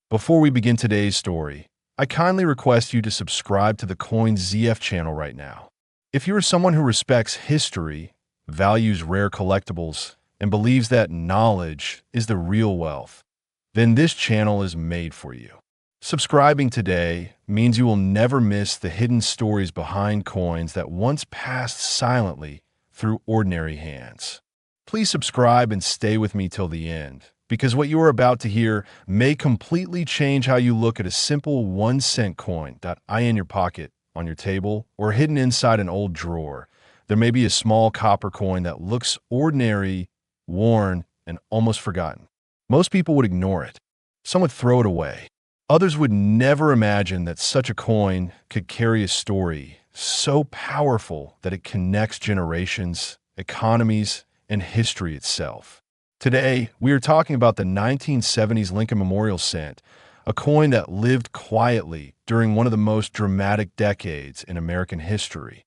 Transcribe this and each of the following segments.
Before we begin today's story, I kindly request you to subscribe to the Coins ZF channel right now. If you are someone who respects history, values rare collectibles, and believes that knowledge is the real wealth, then this channel is made for you. Subscribing today means you will never miss the hidden stories behind coins that once passed silently through ordinary hands. Please subscribe and stay with me till the end, because what you are about to hear may completely change how you look at a simple 1-cent coin that in your pocket, on your table, or hidden inside an old drawer. There may be a small copper coin that looks ordinary, worn, and almost forgotten. Most people would ignore it. Some would throw it away. Others would never imagine that such a coin could carry a story so powerful that it connects generations, economies, and history itself. Today, we are talking about the 1970s Lincoln Memorial Cent, a coin that lived quietly during one of the most dramatic decades in American history.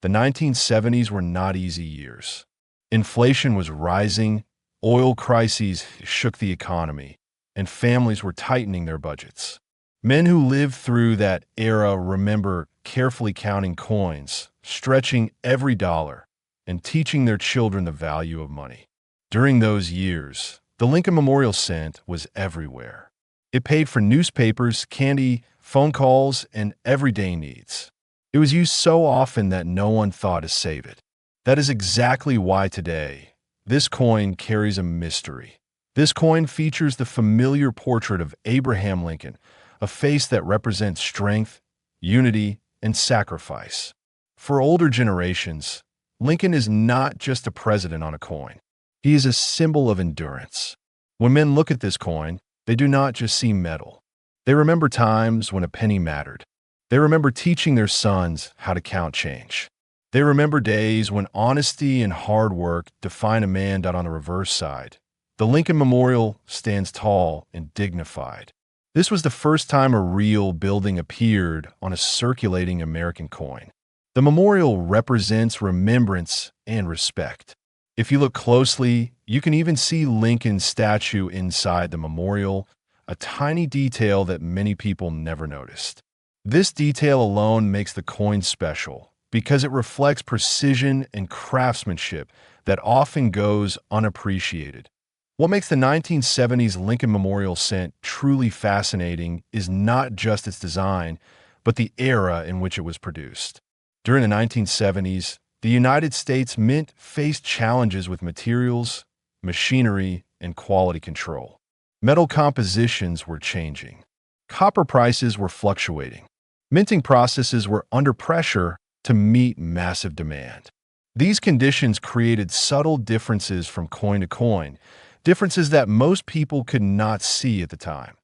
The 1970s were not easy years. Inflation was rising, oil crises shook the economy, and families were tightening their budgets. Men who lived through that era remember carefully counting coins, stretching every dollar, and teaching their children the value of money. During those years, the Lincoln Memorial Cent was everywhere. It paid for newspapers, candy, phone calls, and everyday needs. It was used so often that no one thought to save it. That is exactly why today, this coin carries a mystery. This coin features the familiar portrait of Abraham Lincoln, a face that represents strength, unity, and sacrifice. For older generations, Lincoln is not just a president on a coin. He is a symbol of endurance. When men look at this coin, they do not just see metal. They remember times when a penny mattered. They remember teaching their sons how to count change. They remember days when honesty and hard work define a man. On the reverse side, the Lincoln Memorial stands tall and dignified. This was the first time a real building appeared on a circulating American coin. The memorial represents remembrance and respect. If you look closely, you can even see Lincoln's statue inside the memorial, a tiny detail that many people never noticed. This detail alone makes the coin special because it reflects precision and craftsmanship that often goes unappreciated. What makes the 1970s Lincoln Memorial Cent truly fascinating is not just its design, but the era in which it was produced. During the 1970s, the United States Mint faced challenges with materials, machinery, and quality control. Metal compositions were changing. Copper prices were fluctuating. Minting processes were under pressure to meet massive demand. These conditions created subtle differences from coin to coin, differences that most people could not see at the time.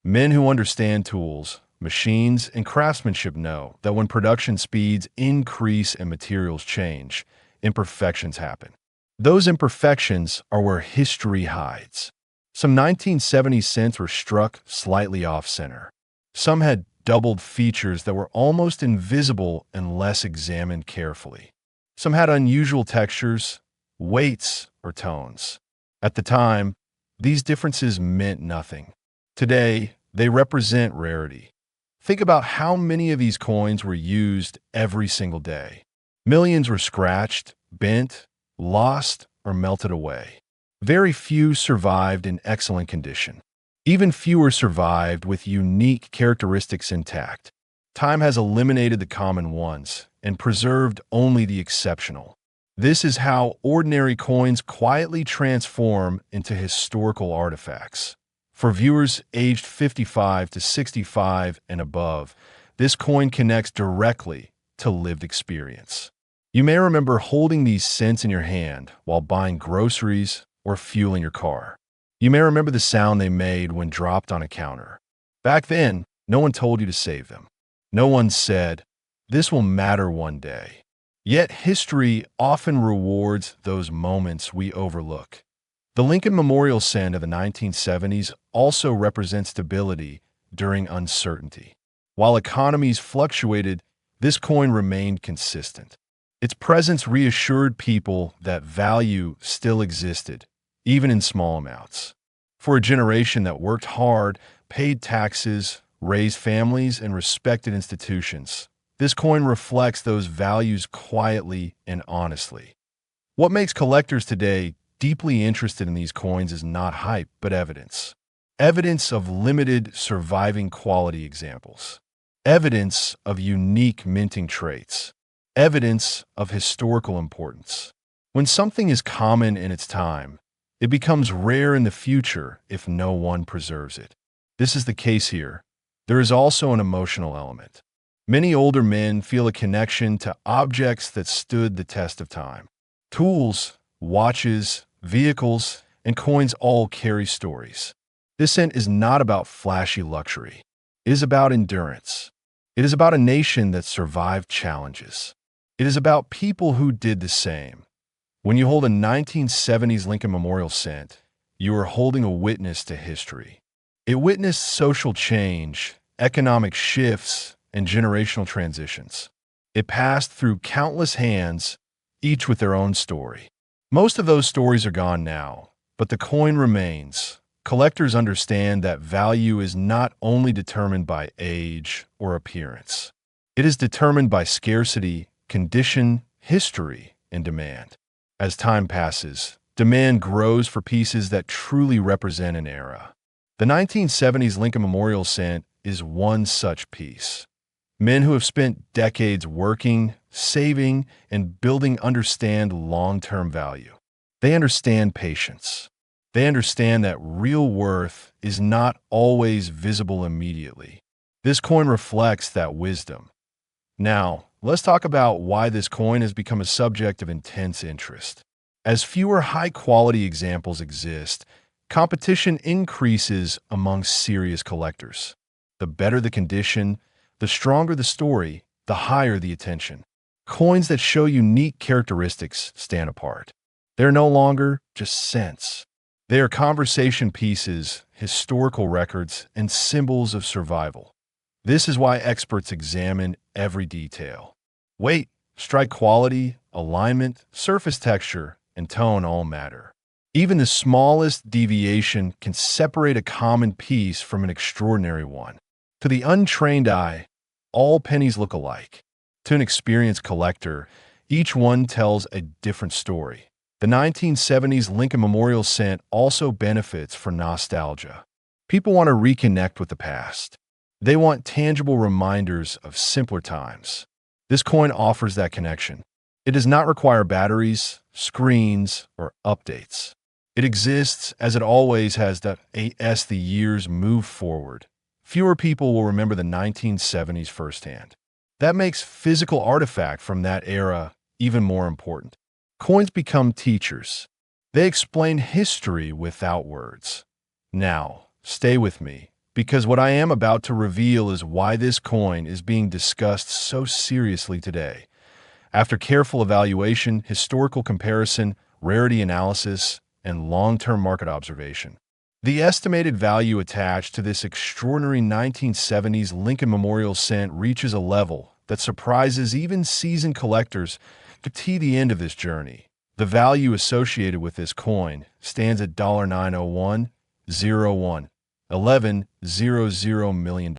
Men who understand tools, machines, and craftsmanship know that when production speeds increase and materials change, imperfections happen. Those imperfections are where history hides. Some 1970 cents were struck slightly off-center. Some had doubled features that were almost invisible unless examined carefully. Some had unusual textures, weights, or tones. At the time, these differences meant nothing. Today, they represent rarity. Think about how many of these coins were used every single day. Millions were scratched, bent, lost, or melted away. Very few survived in excellent condition. Even fewer survived with unique characteristics intact. Time has eliminated the common ones and preserved only the exceptional. This is how ordinary coins quietly transform into historical artifacts. For viewers aged 55 to 65 and above, this coin connects directly to lived experience. You may remember holding these cents in your hand while buying groceries or fueling your car. You may remember the sound they made when dropped on a counter. Back then, no one told you to save them. No one said, "This will matter one day." Yet history often rewards those moments we overlook. The Lincoln Memorial Cent of the 1970s also represents stability during uncertainty. While economies fluctuated, this coin remained consistent. Its presence reassured people that value still existed, even in small amounts. For a generation that worked hard, paid taxes, raised families, and respected institutions. This coin reflects those values quietly and honestly. What makes collectors today deeply interested in these coins is not hype, but evidence. Evidence of limited surviving quality examples. Evidence of unique minting traits. Evidence of historical importance. When something is common in its time, it becomes rare in the future if no one preserves it. This is the case here. There is also an emotional element. Many older men feel a connection to objects that stood the test of time. Tools, watches, vehicles, and coins all carry stories. This scent is not about flashy luxury. It is about endurance. It is about a nation that survived challenges. It is about people who did the same. When you hold a 1970s Lincoln Memorial cent, you are holding a witness to history. It witnessed social change, economic shifts, and generational transitions. It passed through countless hands, each with their own story. Most of those stories are gone now, but the coin remains. Collectors understand that value is not only determined by age or appearance. It is determined by scarcity, condition, history, and demand. As time passes, demand grows for pieces that truly represent an era. The 1970s Lincoln Memorial cent is one such piece. Men who have spent decades working, saving, and building understand long-term value. They understand patience. They understand that real worth is not always visible immediately. This coin reflects that wisdom. Now, let's talk about why this coin has become a subject of intense interest. As fewer high-quality examples exist, competition increases among serious collectors. The better the condition, the stronger the story, the higher the attention. Coins that show unique characteristics stand apart. They're no longer just cents. They are conversation pieces, historical records, and symbols of survival. This is why experts examine every detail. Weight, strike quality, alignment, surface texture, and tone all matter. Even the smallest deviation can separate a common piece from an extraordinary one. To the untrained eye, all pennies look alike. To an experienced collector, each one tells a different story. The 1970s Lincoln Memorial cent also benefits from nostalgia. People want to reconnect with the past. They want tangible reminders of simpler times. This coin offers that connection. It does not require batteries, screens, or updates. It exists as it always has as the years move forward. Fewer people will remember the 1970s firsthand. That makes physical artifact from that era even more important. Coins become teachers. They explain history without words. Now, stay with me, because what I am about to reveal is why this coin is being discussed so seriously today. After careful evaluation, historical comparison, rarity analysis, and long-term market observation, the estimated value attached to this extraordinary 1970s Lincoln Memorial cent reaches a level that surprises even seasoned collectors. To the end of this journey, the value associated with this coin stands at $901,001,110 million.